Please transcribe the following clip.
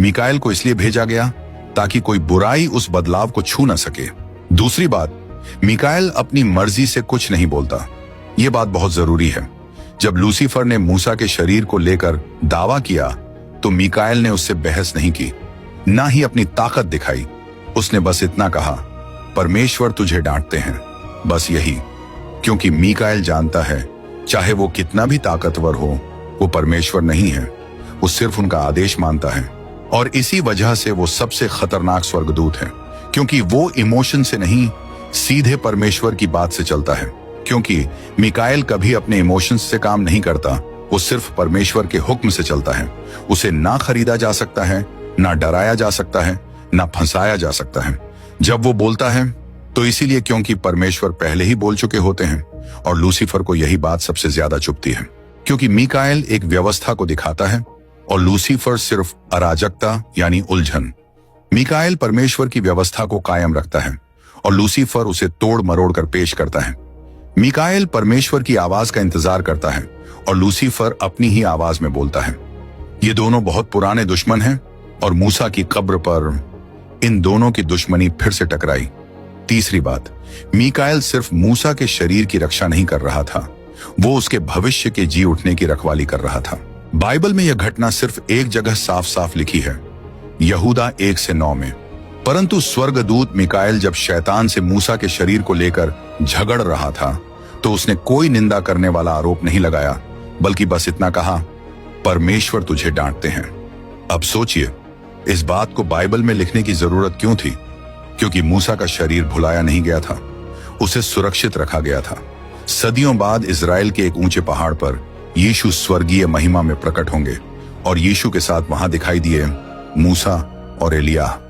मीकाएल को इसलिए भेजा गया ताकि कोई बुराई उस बदलाव को छू न सके। दूसरी बात, मीकाएल अपनी मर्जी से कुछ नहीं बोलता। यह बात बहुत जरूरी है। जब लूसीफर ने मूसा के शरीर को लेकर दावा किया तो मीकाएल ने उससे बहस नहीं की, ना ही अपनी ताकत दिखाई। उसने बस इतना कहा, परमेश्वर तुझे डांटते हैं, बस यही। क्योंकि मीकाएल जानता है चाहे वो कितना भी ताकतवर हो, वो परमेश्वर नहीं है, वो सिर्फ उनका आदेश मानता है। और इसी वजह से वो सबसे खतरनाक स्वर्गदूत है, क्योंकि वो इमोशन से नहीं, सीधे परमेश्वर की बात से चलता है। क्योंकि मीकाएल कभी अपने इमोशंस से काम नहीं करता, वो सिर्फ परमेश्वर के हुक्म से चलता है। उसे ना खरीदा जा सकता है, ना डराया जा सकता है, ना फंसाया जा सकता है। जब वो बोलता है तो इसीलिए क्योंकि परमेश्वर पहले ही बोल चुके होते हैं। और लूसीफर को यही बात सबसे ज्यादा चुभती है, क्योंकि मीकाएल एक व्यवस्था को दिखाता है और लूसीफर सिर्फ अराजकता यानी उलझन। मीकाएल परमेश्वर की व्यवस्था को कायम रखता है और लूसीफर उसे तोड़ मरोड़ कर पेश करता है। मीकाएल परमेश्वर की आवाज का इंतजार करता है और लूसीफर अपनी ही आवाज में बोलता है। ये दोनों बहुत पुराने दुश्मन हैं और मूसा की कब्र पर इन दोनों की दुश्मनी फिर से टकराई। तीसरी बात, मीकाएल सिर्फ मूसा के शरीर की रक्षा नहीं कर रहा था, वो उसके भविष्य के जी उठने की रखवाली कर रहा था। बाइबल में यह घटना सिर्फ एक जगह साफ साफ लिखी है, यहूदा 1-9 में। परंतु स्वर्गदूत मीकाएल जब शैतान से मूसा के शरीर को लेकर झगड़ रहा था तो उसने कोई निंदा करने वाला आरोप नहीं लगाया, बल्कि बस इतना कहा, परमेश्वर तुझे डांटते हैं। अब सोचिए, इस बात को बाइबल में लिखने की जरूरत क्यों थी? क्योंकि मूसा का शरीर भुलाया नहीं गया था, उसे सुरक्षित रखा गया था। सदियों बाद इजराइल के एक ऊंचे पहाड़ पर यीशु स्वर्गीय महिमा में प्रकट होंगे और यीशु के साथ वहां दिखाई दिए मूसा और एलिय्याह।